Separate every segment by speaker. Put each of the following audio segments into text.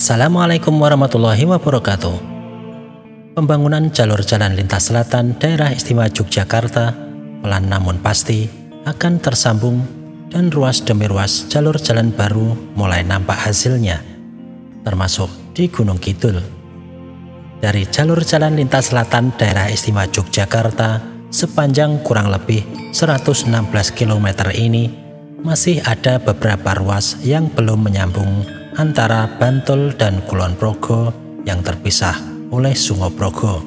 Speaker 1: Assalamualaikum warahmatullahi wabarakatuh. Pembangunan jalur jalan lintas selatan daerah istimewa Yogyakarta pelan namun pasti akan tersambung dan ruas demi ruas jalur jalan baru mulai nampak hasilnya, termasuk di Gunung Kidul. Dari jalur jalan lintas selatan daerah istimewa Yogyakarta sepanjang kurang lebih 116 km ini masih ada beberapa ruas yang belum menyambung antara Bantul dan Kulon Progo yang terpisah oleh Sungai Progo,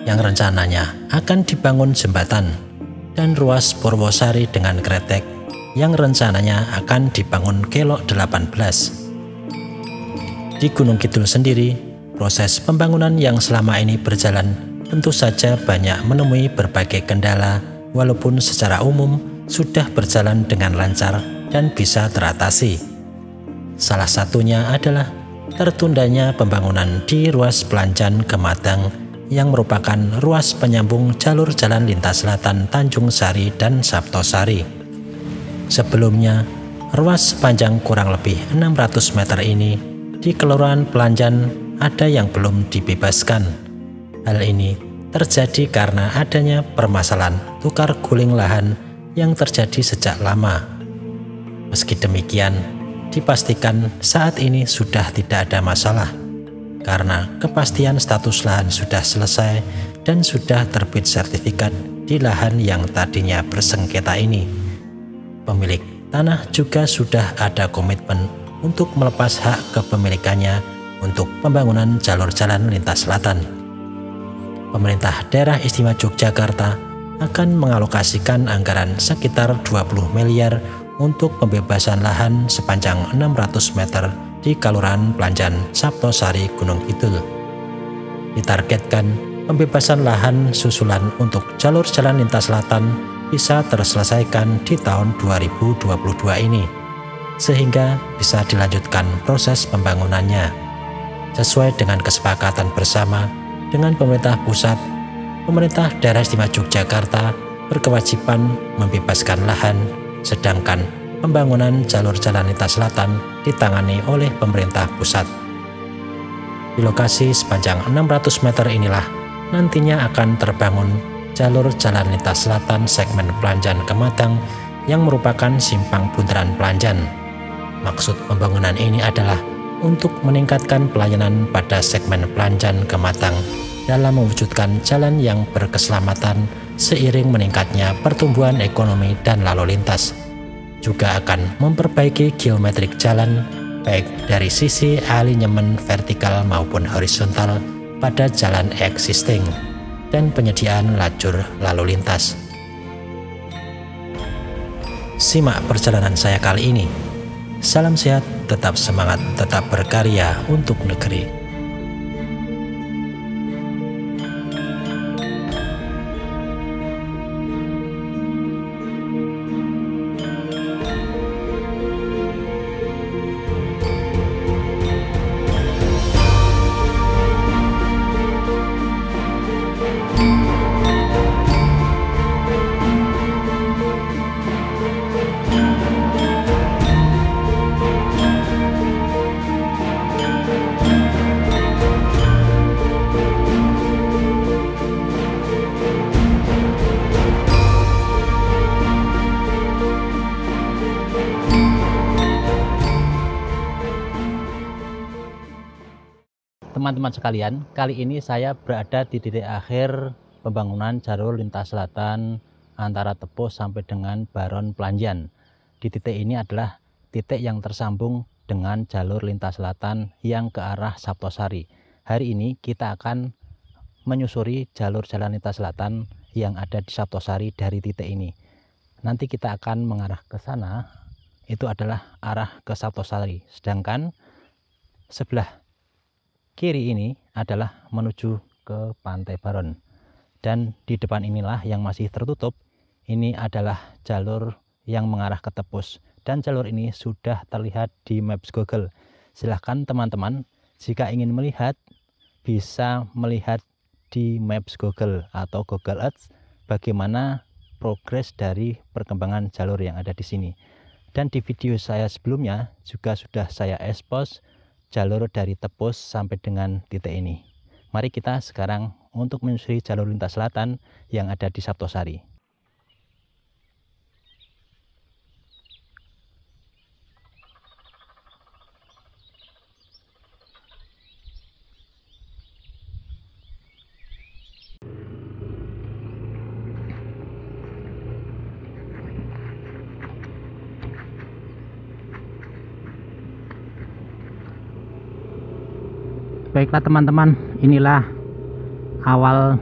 Speaker 1: yang rencananya akan dibangun jembatan, dan ruas Purwosari dengan Kretek yang rencananya akan dibangun Kelok 18. Di Gunung Kidul sendiri, proses pembangunan yang selama ini berjalan tentu saja banyak menemui berbagai kendala, walaupun secara umum sudah berjalan dengan lancar dan bisa teratasi. Salah satunya adalah tertundanya pembangunan di ruas Pelanjan Kematang yang merupakan ruas penyambung jalur jalan lintas selatan Tanjung Sari dan Saptosari. Sebelumnya, ruas sepanjang kurang lebih 600 meter ini di Kelurahan Pelanjan ada yang belum dibebaskan. Hal ini terjadi karena adanya permasalahan tukar guling lahan yang terjadi sejak lama. Meski demikian, dipastikan saat ini sudah tidak ada masalah karena kepastian status lahan sudah selesai dan sudah terbit sertifikat di lahan yang tadinya bersengketa ini. Pemilik tanah juga sudah ada komitmen untuk melepas hak kepemilikannya untuk pembangunan jalur jalan lintas selatan. Pemerintah daerah istimewa Yogyakarta akan mengalokasikan anggaran sekitar 20 miliar untuk pembebasan lahan sepanjang 600 meter di Kelurahan Pelanjan, Saptosari, Gunung Kidul. Ditargetkan pembebasan lahan susulan untuk jalur jalan lintas selatan bisa terselesaikan di tahun 2022 ini, sehingga bisa dilanjutkan proses pembangunannya. Sesuai dengan kesepakatan bersama dengan pemerintah pusat, pemerintah daerah istimewa Yogyakarta berkewajiban membebaskan lahan, sedangkan pembangunan jalur jalan lintas selatan ditangani oleh pemerintah pusat. Di lokasi sepanjang 600 meter inilah nantinya akan terbangun jalur jalan lintas selatan segmen Pelanjan Kematang yang merupakan simpang bundaran Pelanjan. Maksud pembangunan ini adalah untuk meningkatkan pelayanan pada segmen Pelanjan Kematang dalam mewujudkan jalan yang berkeselamatan seiring meningkatnya pertumbuhan ekonomi dan lalu lintas. Juga akan memperbaiki geometrik jalan baik dari sisi alinyemen vertikal maupun horizontal pada jalan existing dan penyediaan lajur lalu lintas. Simak perjalanan saya kali ini. Salam sehat, tetap semangat, tetap berkarya untuk negeri.
Speaker 2: Teman-teman sekalian, kali ini saya berada di titik akhir pembangunan jalur lintas selatan antara Tepuh sampai dengan Baron Pelanjan. Di titik ini adalah titik yang tersambung dengan jalur lintas selatan yang ke arah Saptosari. Hari ini kita akan menyusuri jalur jalan lintas selatan yang ada di Saptosari dari titik ini. Nanti kita akan mengarah ke sana, itu adalah arah ke Saptosari. Sedangkan sebelah kiri ini adalah menuju ke Pantai Baron, dan di depan inilah yang masih tertutup. Ini adalah jalur yang mengarah ke Tepus, dan jalur ini sudah terlihat di Maps Google. Silahkan teman-teman jika ingin melihat bisa melihat di Maps Google atau Google Earth bagaimana progres dari perkembangan jalur yang ada di sini. Dan di video saya sebelumnya juga sudah saya expose jalur dari Tepus sampai dengan titik ini. Mari kita sekarang untuk menyusuri jalur lintas selatan yang ada di Saptosari. Baiklah teman-teman, inilah awal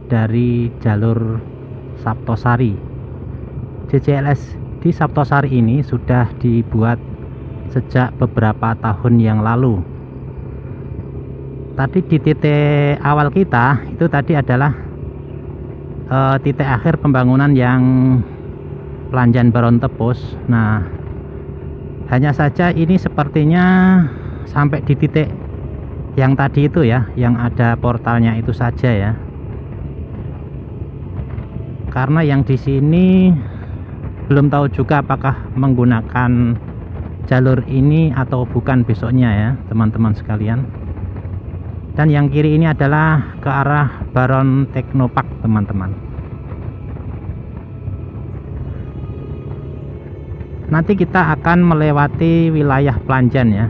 Speaker 2: dari jalur Saptosari. JCLS di Saptosari ini sudah dibuat sejak beberapa tahun yang lalu. Tadi di titik awal kita itu tadi adalah titik akhir pembangunan yang Planjan Baron Tepus. Nah, hanya saja ini sepertinya sampai di titik yang tadi itu ya, yang ada portalnya itu saja ya. Karena yang di sini belum tahu juga apakah menggunakan jalur ini atau bukan besoknya ya, teman-teman sekalian. Dan yang kiri ini adalah ke arah Baron Teknopark, teman-teman. Nanti kita akan melewati wilayah Planjan ya.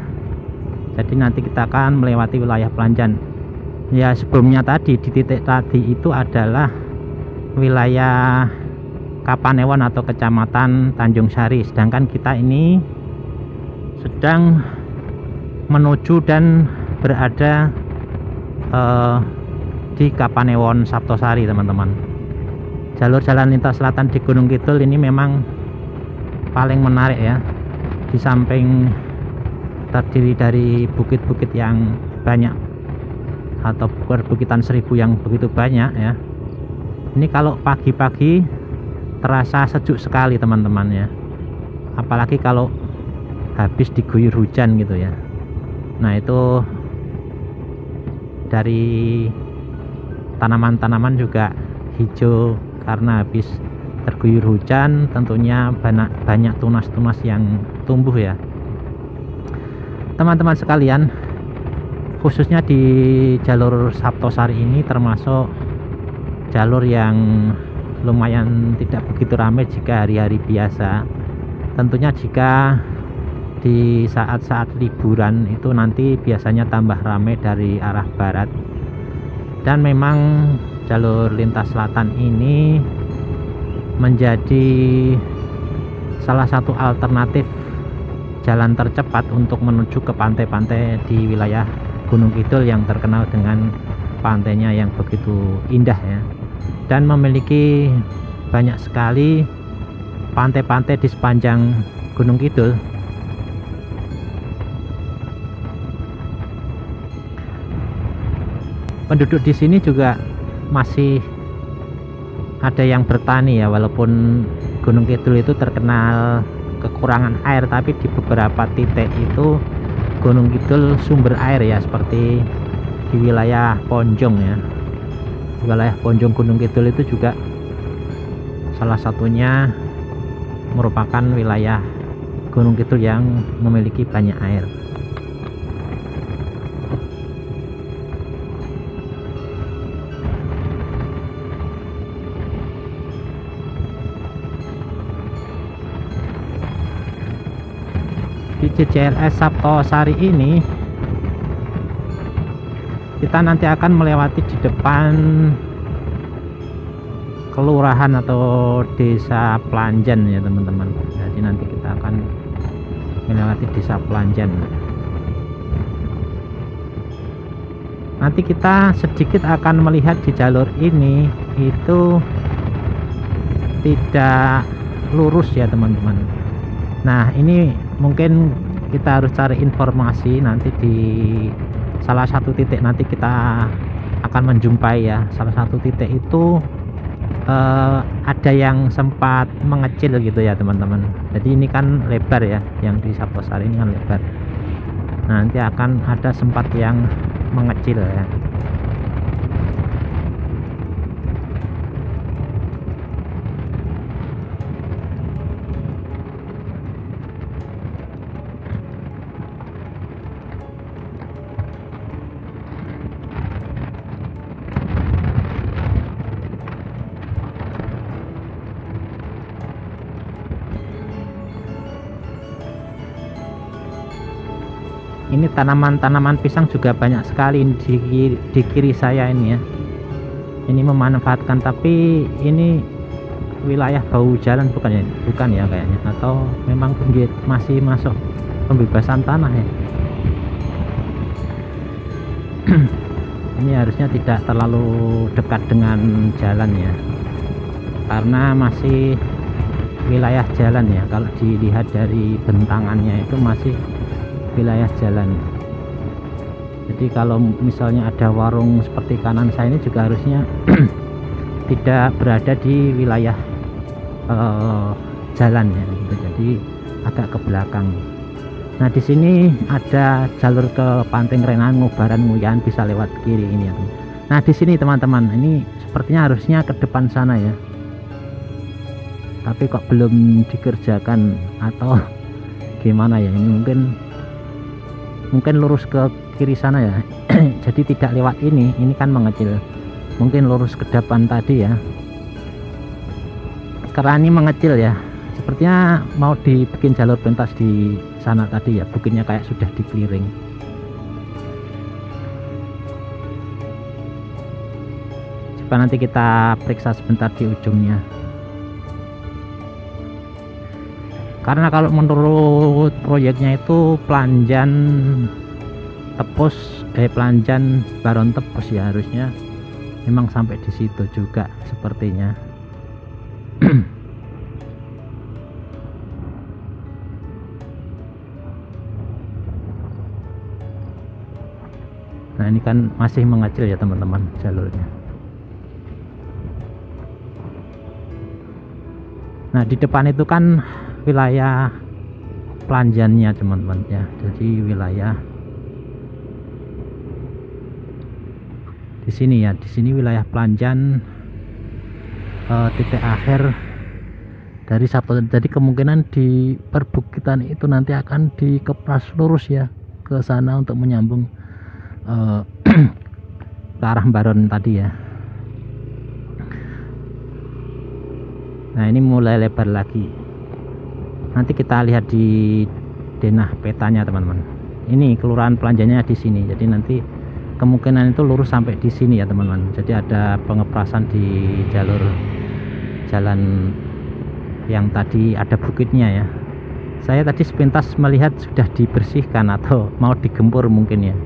Speaker 2: Jadi nanti kita akan melewati wilayah Planjan. Ya, sebelumnya tadi di titik tadi itu adalah wilayah Kapanewon atau Kecamatan Tanjung Sari. Sedangkan kita ini sedang menuju dan berada di Kapanewon Saptosari, teman-teman. Jalur jalan lintas selatan di Gunung Kidul ini memang paling menarik ya. Di samping terdiri dari bukit-bukit yang banyak atau perbukitan 1000 yang begitu banyak ya. Ini kalau pagi-pagi terasa sejuk sekali, teman-teman ya. Apalagi kalau habis diguyur hujan gitu ya. Nah, itu dari tanaman-tanaman juga hijau karena habis terguyur hujan. Tentunya banyak tunas-tunas yang tumbuh ya. Teman-teman sekalian, khususnya di jalur Saptosari ini termasuk jalur yang lumayan tidak begitu ramai jika hari-hari biasa. Tentunya jika di saat-saat liburan itu nanti biasanya tambah ramai dari arah barat. Dan memang jalur lintas selatan ini menjadi salah satu alternatif jalan tercepat untuk menuju ke pantai-pantai di wilayah Gunung Kidul yang terkenal dengan pantainya yang begitu indah ya, dan memiliki banyak sekali pantai-pantai di sepanjang Gunung Kidul. Penduduk di sini juga masih ada yang bertani ya, walaupun Gunung Kidul itu terkenal kekurangan air, tapi di beberapa titik itu Gunung Kidul sumber air ya, seperti di wilayah Ponjong ya. Wilayah Ponjong Gunung Kidul itu juga salah satunya merupakan wilayah Gunung Kidul yang memiliki banyak air. Di JCLS Saptosari ini kita nanti akan melewati di depan kelurahan atau desa Planjan ya, teman-teman. Jadi nanti kita akan melewati desa Planjan. Nanti kita sedikit akan melihat di jalur ini itu tidak lurus ya, teman-teman. Nah, ini mungkin kita harus cari informasi nanti di salah satu titik. Nanti kita akan menjumpai ya, salah satu titik itu ada yang sempat mengecil gitu ya, teman-teman. Jadi ini kan lebar ya, yang di Saptosari ini kan lebar. Nah, nanti akan ada sempat yang mengecil ya. Ini tanaman-tanaman pisang juga banyak sekali di kiri saya ini ya. Ini memanfaatkan, tapi ini wilayah bau jalan bukan ya? Bukan ya kayaknya, atau memang masih masuk pembebasan tanah ya. Ini harusnya tidak terlalu dekat dengan jalan ya, karena masih wilayah jalan ya. Kalau dilihat dari bentangannya itu masih wilayah jalan. Jadi kalau misalnya ada warung seperti kanan saya ini juga harusnya tidak berada di wilayah jalan ya gitu. Jadi agak ke belakang. Nah di sini ada jalur ke Panting Renan, Ngubaran, Nguyan, bisa lewat kiri ini ya. Nah di sini teman-teman, ini sepertinya harusnya ke depan sana ya, tapi kok belum dikerjakan atau gimana ya. Ini mungkin lurus ke kiri sana ya. Jadi tidak lewat ini kan mengecil, mungkin lurus ke depan tadi ya, karena ini mengecil ya. Sepertinya mau dibikin jalur pentas di sana tadi ya, bukitnya kayak sudah di clearing. Coba nanti kita periksa sebentar di ujungnya. Karena kalau menurut proyeknya itu Pelanjan Tepus, Pelanjan Baron Tepus ya, harusnya memang sampai di situ juga sepertinya. Nah ini kan masih mengecil ya teman-teman jalurnya. Nah di depan itu kan wilayah Pelanjannya teman-teman ya, jadi wilayah di sini ya, di sini wilayah Pelanjan, titik akhir dari Sapoten. Jadi kemungkinan di perbukitan itu nanti akan dikepras lurus ya ke sana untuk menyambung ke arah Baron tadi ya. Nah ini mulai lebar lagi. Nanti kita lihat di denah petanya teman-teman. Ini kelurahan Pelanjannya di sini. Jadi nanti kemungkinan itu lurus sampai di sini ya teman-teman. Jadi ada pengeprasan di jalur jalan yang tadi ada bukitnya ya. Saya tadi sepintas melihat sudah dibersihkan atau mau digempur mungkin ya.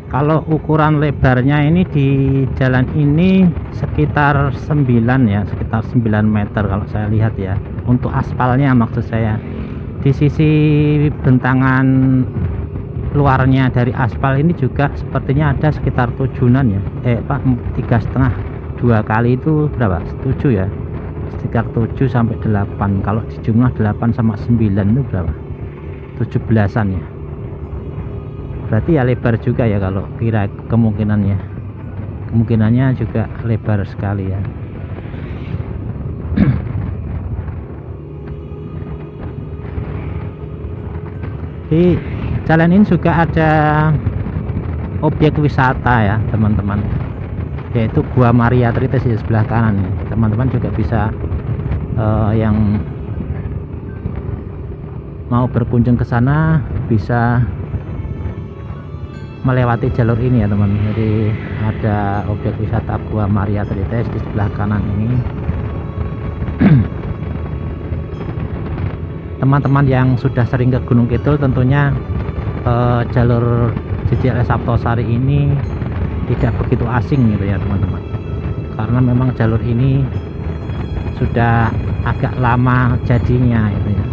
Speaker 2: Kalau ukuran lebarnya ini di jalan ini sekitar 9 ya, sekitar 9 meter kalau saya lihat ya, untuk aspalnya maksud saya. Di sisi bentangan luarnya dari aspal ini juga sepertinya ada sekitar 7-an ya, 3,5, 2 kali itu berapa? 7 ya, sekitar 7 sampai 8. Kalau dijumlah 8 sama 9 itu berapa? 17-an ya. Berarti ya lebar juga ya kalau kira kemungkinannya juga lebar sekali ya. Di jalan ini juga ada objek wisata ya teman-teman, yaitu Gua Maria Tritis di sebelah kanan ya. Teman-teman juga bisa yang mau berkunjung ke sana bisa melewati jalur ini ya teman. Jadi ada objek wisata Gua Maria Tritis di sebelah kanan ini. Teman-teman yang sudah sering ke Gunung Kidul tentunya jalur JJLS Saptosari ini tidak begitu asing gitu ya teman-teman, karena memang jalur ini sudah agak lama jadinya gitu ya.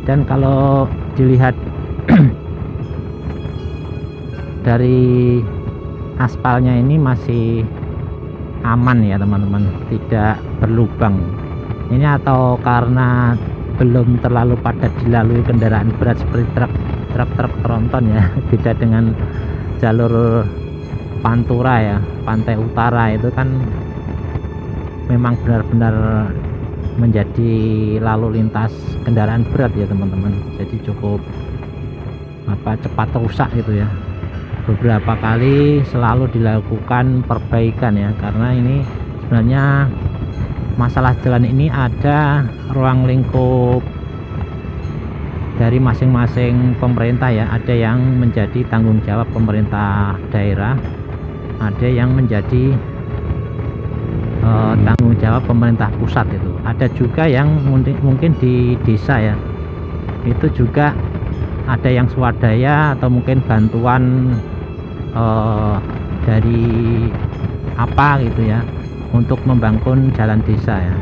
Speaker 2: Dan kalau dilihat dari aspalnya ini masih aman ya teman-teman, tidak berlubang. Ini atau karena belum terlalu padat dilalui kendaraan berat seperti truk tronton ya. Beda dengan jalur Pantura ya, pantai utara itu kan memang benar-benar menjadi lalu lintas kendaraan berat ya teman-teman. Jadi cukup cepat rusak gitu ya. Beberapa kali selalu dilakukan perbaikan ya, karena ini sebenarnya masalah jalan ini ada ruang lingkup dari masing-masing pemerintah ya. Ada yang menjadi tanggung jawab pemerintah daerah, ada yang menjadi tanggung jawab pemerintah pusat itu. Ada juga yang mungkin di desa ya, itu juga ada yang swadaya atau mungkin bantuan dari apa gitu ya, untuk membangun jalan desa ya.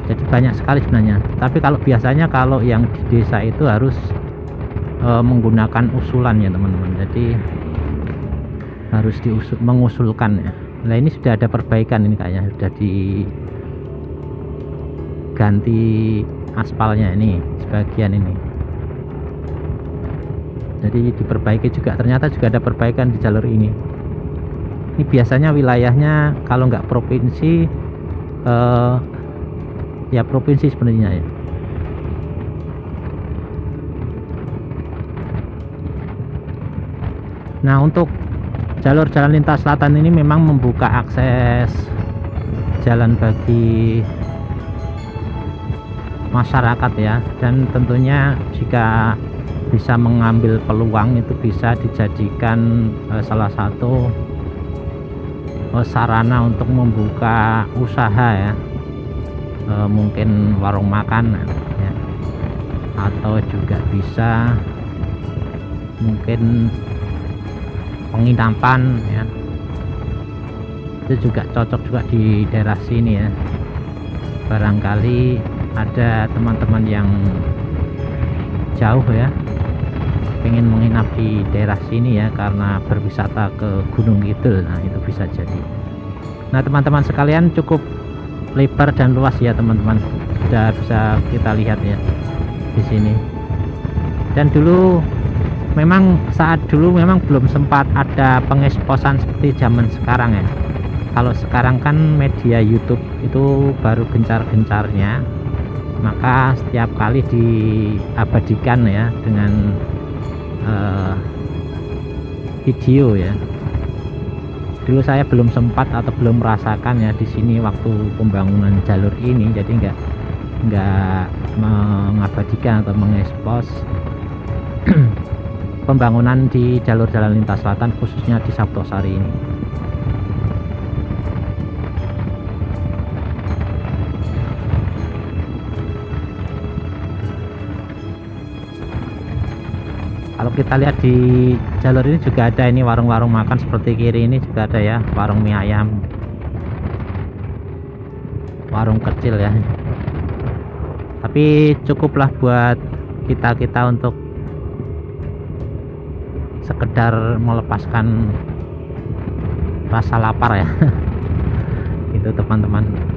Speaker 2: Jadi banyak sekali sebenarnya, tapi kalau biasanya kalau yang di desa itu harus menggunakan usulan ya teman-teman. Jadi harus mengusulkan ya. Nah ini sudah ada perbaikan, ini kayaknya sudah diganti aspalnya ini sebagian ini. Jadi diperbaiki juga, ternyata juga ada perbaikan di jalur ini. Ini biasanya wilayahnya kalau nggak provinsi ya provinsi sebenarnya ya. Nah untuk jalur jalan lintas selatan ini memang membuka akses jalan bagi masyarakat ya, dan tentunya jika bisa mengambil peluang itu bisa dijadikan salah satu sarana untuk membuka usaha ya, mungkin warung makan ya, atau juga bisa mungkin penginapan ya. Itu juga cocok juga di daerah sini ya. Barangkali ada teman-teman yang jauh ya, pengen menginap di daerah sini ya karena berwisata ke Gunung Kidul. Nah itu bisa jadi. Nah teman-teman sekalian, cukup lebar dan luas ya teman-teman, sudah bisa kita lihat ya di sini. Dan dulu memang saat dulu memang belum sempat ada pengeksposan seperti zaman sekarang ya. Kalau sekarang kan media YouTube itu baru gencar-gencarnya, maka setiap kali diabadikan ya dengan video ya. Dulu saya belum sempat atau belum merasakan ya di sini waktu pembangunan jalur ini, jadi nggak mengabadikan atau mengekspos pembangunan di jalur jalan lintas selatan khususnya di Sabtosari ini. Kalau kita lihat di jalur ini juga ada ini warung-warung makan, seperti kiri ini juga ada ya, warung mie ayam, warung kecil ya. Tapi cukuplah buat kita untuk sekedar melepaskan rasa lapar ya. Itu teman-teman.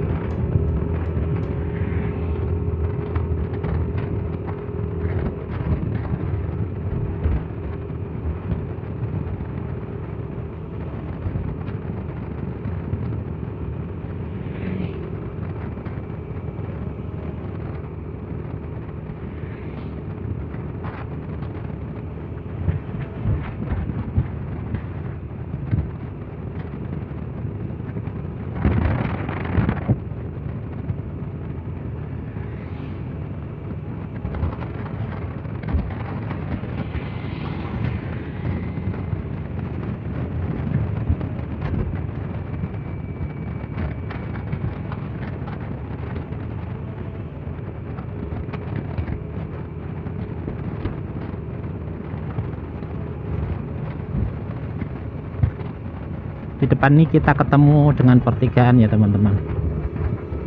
Speaker 2: Di depan ini kita ketemu dengan pertigaan ya teman-teman.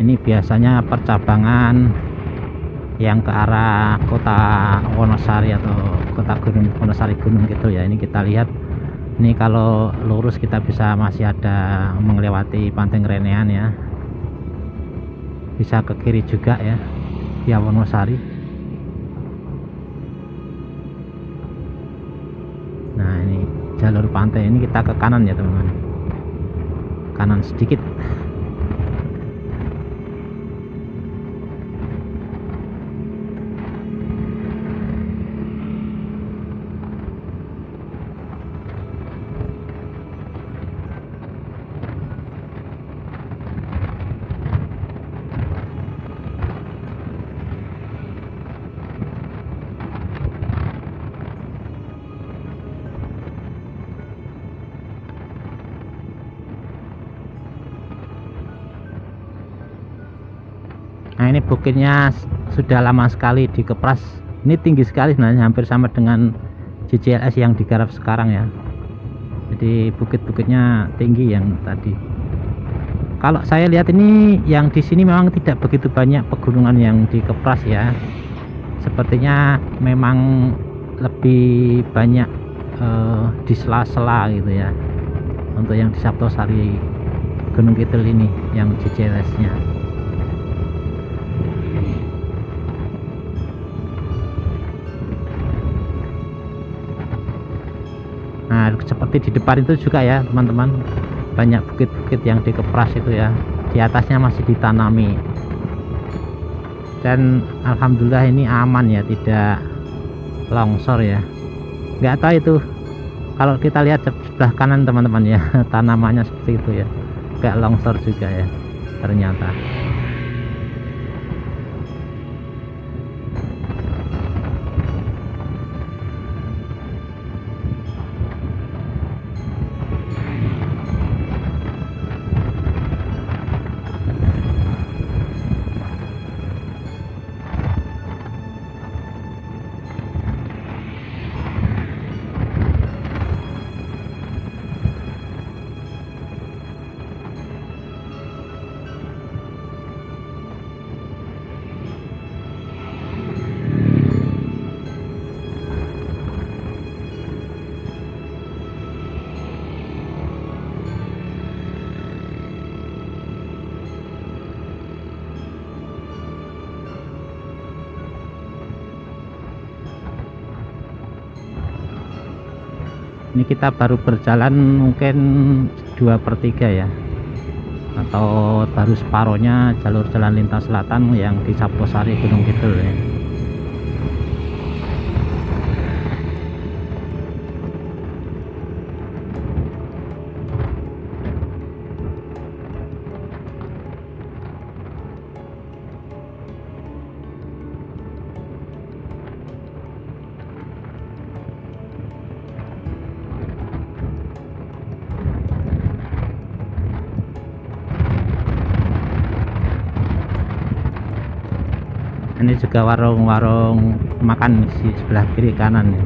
Speaker 2: Ini biasanya percabangan yang ke arah kota Wonosari atau kota Gunung Wonosari Gunung gitu ya. Ini kita lihat Ini kalau lurus kita bisa masih ada melewati Pantai Ngerenehan ya, bisa ke kiri juga ya via Wonosari. Nah ini jalur pantai ini kita ke kanan ya teman-teman, kanan sedikit. Nah ini bukitnya sudah lama sekali dikepras. Ini tinggi sekali sebenarnya, hampir sama dengan JCLS yang digarap sekarang ya. Jadi bukit-bukitnya tinggi yang tadi. Kalau saya lihat ini yang di sini memang tidak begitu banyak pegunungan yang dikepras ya. Sepertinya memang lebih banyak di sela-sela gitu ya. Untuk yang di Saptosari Gunung Kidul ini yang JCLS-nya. Nah seperti di depan itu juga ya teman-teman, banyak bukit-bukit yang dikepras itu ya, di atasnya masih ditanami. Dan alhamdulillah ini aman ya, tidak longsor ya. Nggak tahu itu kalau kita lihat sebelah kanan teman-teman ya, tanamannya seperti itu ya, nggak longsor juga ya ternyata. Ini kita baru berjalan mungkin 2/3 ya, atau baru separohnya jalur jalan lintas selatan yang di Saptosari Gunung Kidul ya. Ini juga warung-warung makan di sebelah kiri kanan ya.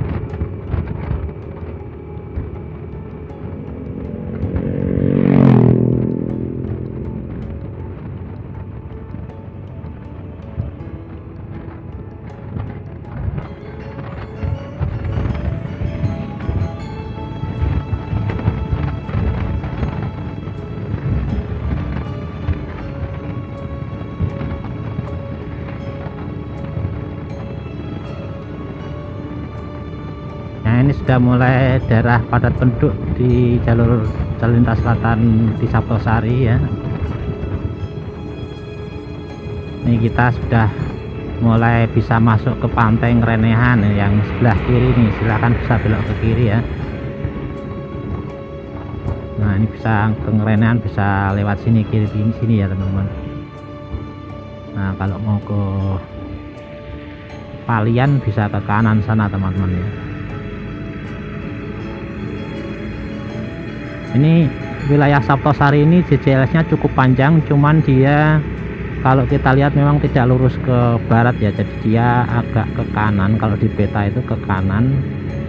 Speaker 2: Ini sudah mulai daerah padat penduduk di jalur jalan lintas selatan di Saptosari ya. Ini kita sudah mulai bisa masuk ke Pantai Ngerenehan yang sebelah kiri nih, silahkan bisa belok ke kiri ya. Nah ini bisa ke Ngerenehan, bisa lewat sini, kiri sini ya teman-teman. Nah kalau mau ke Palian bisa ke kanan sana teman-teman ya. Ini wilayah Saptosari ini JCLS-nya cukup panjang, cuman dia kalau kita lihat memang tidak lurus ke barat ya, jadi dia agak ke kanan. Kalau di peta itu ke kanan,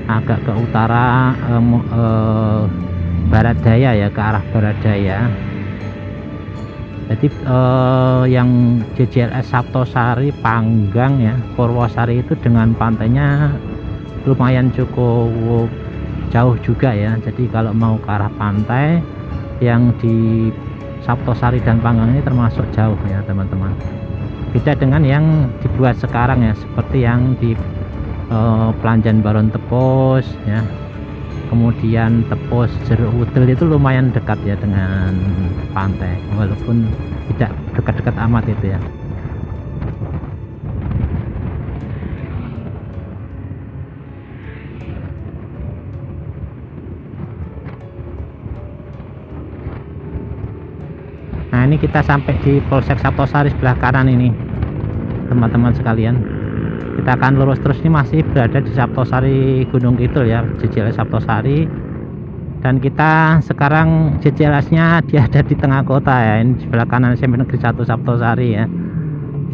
Speaker 2: agak ke utara barat daya ya, ke arah barat daya. Jadi yang JCLS Saptosari Panggang ya, Purwosari itu dengan pantainya lumayan cukup jauh juga ya. Jadi kalau mau ke arah pantai yang di Saptosari dan Panggang ini termasuk jauh ya teman-teman. Beda dengan yang dibuat sekarang ya, seperti yang di Pelanjan Baron Tepos ya, kemudian Tepos Jeruk Udel itu lumayan dekat ya dengan pantai, walaupun tidak dekat-dekat amat itu ya. Nah ini kita sampai di Polsek Saptosari sebelah kanan ini teman-teman sekalian. Kita akan lurus terus, ini masih berada di Saptosari Gunung Kidul ya, JJLS Saptosari. Dan kita sekarang JJLS-nya dia ada di tengah kota ya, ini sebelah kanan SMP Negeri 1 Saptosari ya.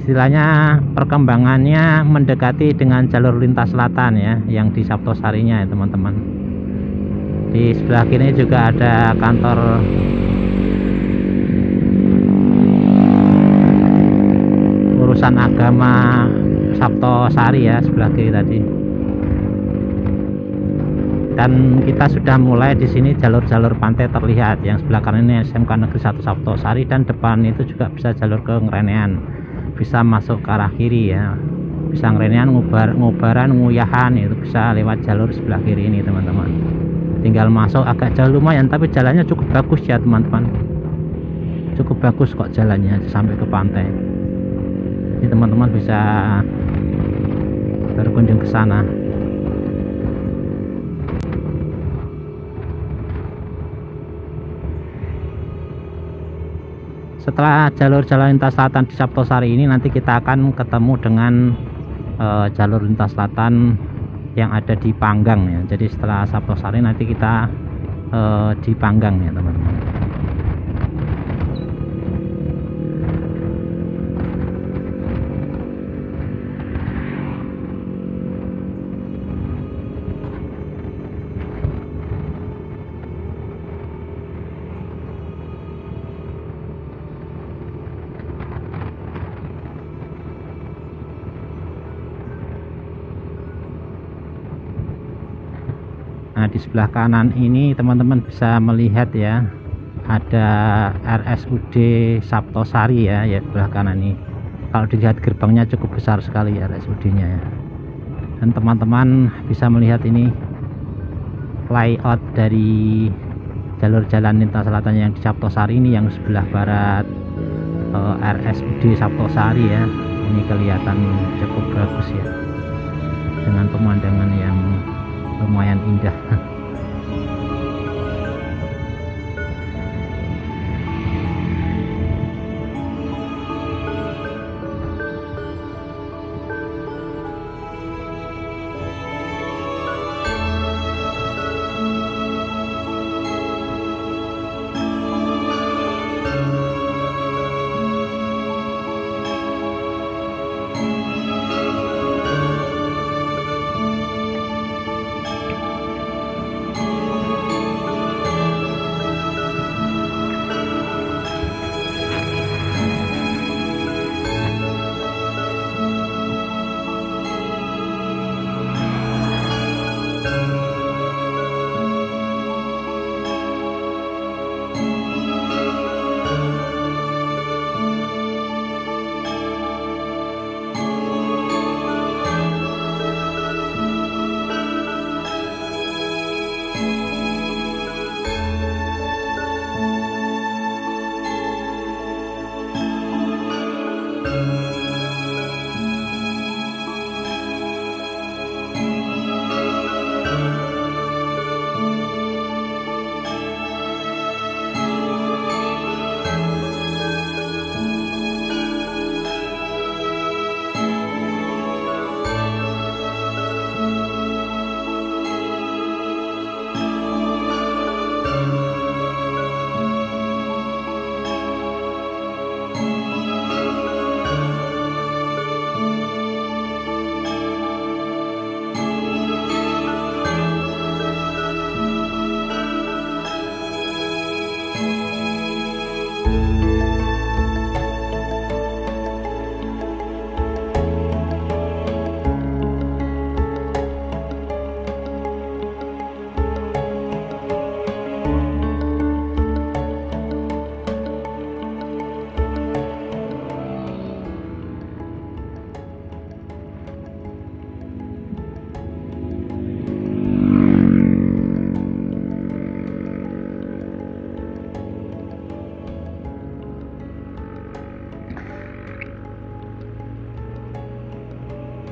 Speaker 2: Istilahnya perkembangannya mendekati dengan jalur lintas selatan ya, yang di Saptosarinya ya teman-teman. Di sebelah kiri juga ada kantor urusan agama Saptosari ya, sebelah kiri tadi. Dan kita sudah mulai di sini jalur-jalur pantai terlihat. Yang sebelah kanan ini SMK Negeri 1 Saptosari, dan depan itu juga bisa jalur ke Ngrenean, bisa masuk ke arah kiri ya, bisa Ngrenean, Ngubaran, Nguyahan, itu bisa lewat jalur sebelah kiri ini teman-teman. Tinggal masuk agak jauh lumayan, tapi jalannya cukup bagus ya teman-teman, cukup bagus kok jalannya sampai ke pantai. Ini teman-teman bisa berkunjung ke sana. Setelah jalur lintas selatan di Saptosari ini, nanti kita akan ketemu dengan jalur lintas selatan yang ada di Panggang ya. Jadi setelah Saptosari nanti kita di Panggang ya teman-teman. Nah di sebelah kanan ini teman-teman bisa melihat ya, ada RSUD Saptosari ya, sebelah kanan ini. Kalau dilihat gerbangnya cukup besar sekali ya RSUD-nya ya. Dan teman-teman bisa melihat ini layout dari jalur jalan lintas selatan yang di Saptosari ini, yang sebelah barat RSUD Saptosari ya. Ini kelihatan cukup bagus ya, dengan pemandangan yang lumayan indah.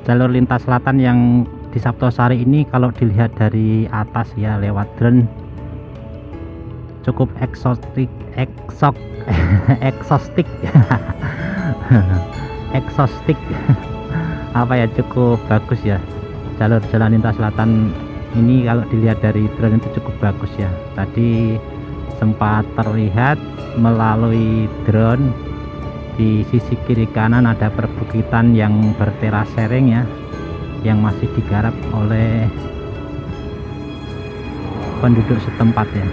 Speaker 2: jalur lintas selatan yang di Saptosari ini kalau dilihat dari atas ya lewat drone cukup eksotik apa ya, cukup bagus ya. Jalur jalan lintas selatan ini kalau dilihat dari drone itu cukup bagus ya. Tadi sempat terlihat melalui drone di sisi kiri kanan ada perbukitan yang berterasering ya, yang masih digarap oleh penduduk setempat ya.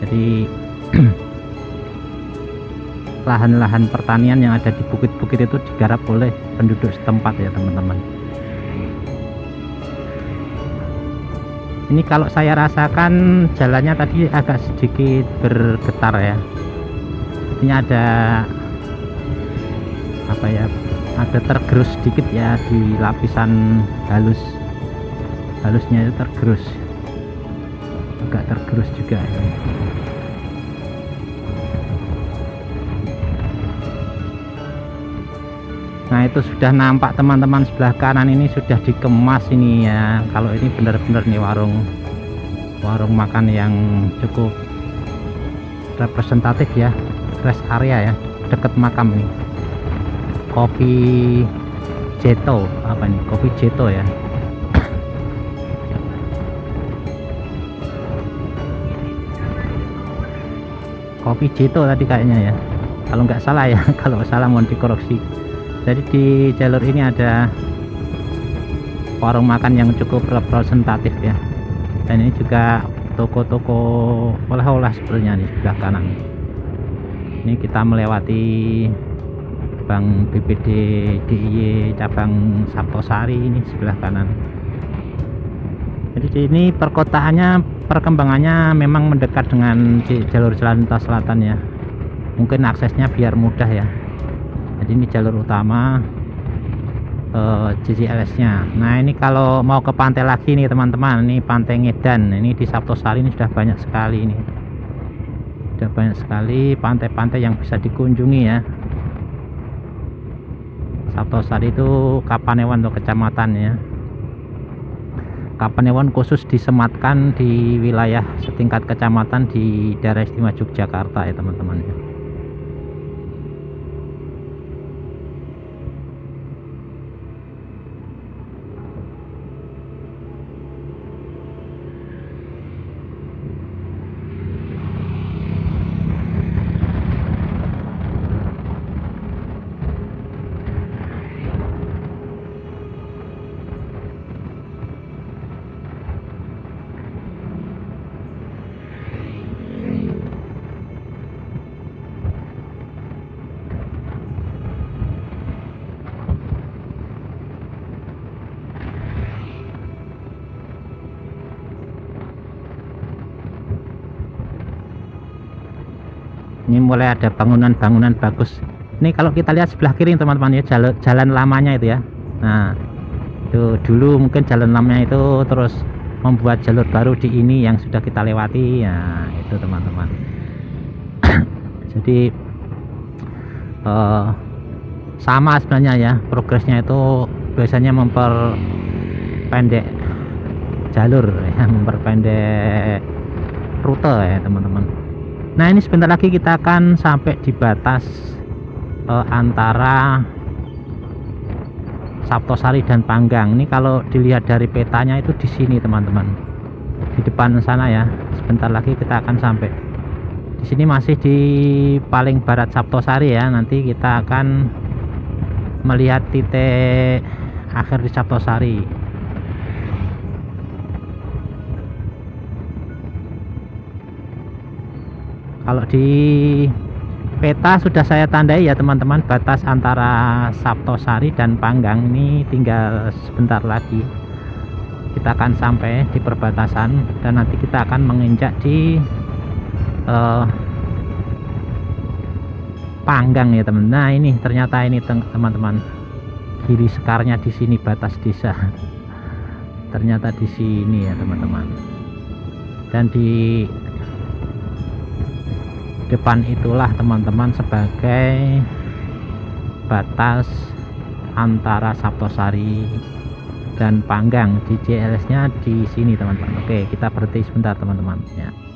Speaker 2: Jadi lahan-lahan pertanian yang ada di bukit-bukit itu digarap oleh penduduk setempat ya teman-teman. Ini kalau saya rasakan jalannya tadi agak sedikit bergetar ya. Ini ada apa ya, ada tergerus sedikit ya di lapisan halusnya itu tergerus, agak tergerus juga ya. Nah itu sudah nampak teman-teman, sebelah kanan ini sudah dikemas ini ya. Kalau ini benar-benar nih warung makan yang cukup representatif ya, rest area ya, deket makam nih. Kopi Jeto, apa nih, Kopi Jeto ya. Kopi Jeto tadi kayaknya ya, kalau nggak salah ya. Kalau salah mohon dikoreksi. Jadi di jalur ini ada warung makan yang cukup representatif ya, dan ini juga toko-toko oleh-oleh sebenarnya di sebelah kanan. Ini kita melewati Bank BPD DIY cabang Saptosari ini sebelah kanan. Jadi ini perkembangannya memang mendekat dengan jalur jalan lintas selatan ya, mungkin aksesnya biar mudah ya. Jadi ini jalur utama JCLS nya. Nah ini kalau mau ke pantai lagi nih teman-teman, ini Pantai Ngedan. Ini di Saptosari ini sudah banyak sekali, ini sudah banyak sekali pantai-pantai yang bisa dikunjungi ya. Saptosari itu Kapanewon atau kecamatan ya. Kapanewon khusus disematkan di wilayah setingkat kecamatan di daerah istimewa Yogyakarta ya teman-teman. Ini mulai ada bangunan-bangunan bagus. Ini kalau kita lihat sebelah kiri teman-teman ya, jalan lamanya itu ya. Nah itu dulu mungkin jalan lamanya itu terus membuat jalur baru di ini yang sudah kita lewati ya, itu teman-teman. Jadi sama sebenarnya ya, progresnya itu biasanya memperpendek jalur ya, memperpendek rute ya teman-teman. Nah ini sebentar lagi kita akan sampai di batas antara Saptosari dan Panggang. Ini kalau dilihat dari petanya itu di sini teman-teman, di depan sana ya. Sebentar lagi kita akan sampai di sini, masih di paling barat Saptosari ya. Nanti kita akan melihat titik akhir di Saptosari. Kalau di peta sudah saya tandai ya teman-teman, batas antara Saptosari dan Panggang ini tinggal sebentar lagi kita akan sampai di perbatasan, dan nanti kita akan menginjak di Panggang ya teman. Nah ini ternyata ini teman-teman, kiri sekarnya di sini batas desa. Ternyata di sini ya teman-teman. Dan di depan itulah teman-teman sebagai batas antara Saptosari dan Panggang. CCLS nya di sini teman-teman. Oke, kita berhenti sebentar teman-teman ya.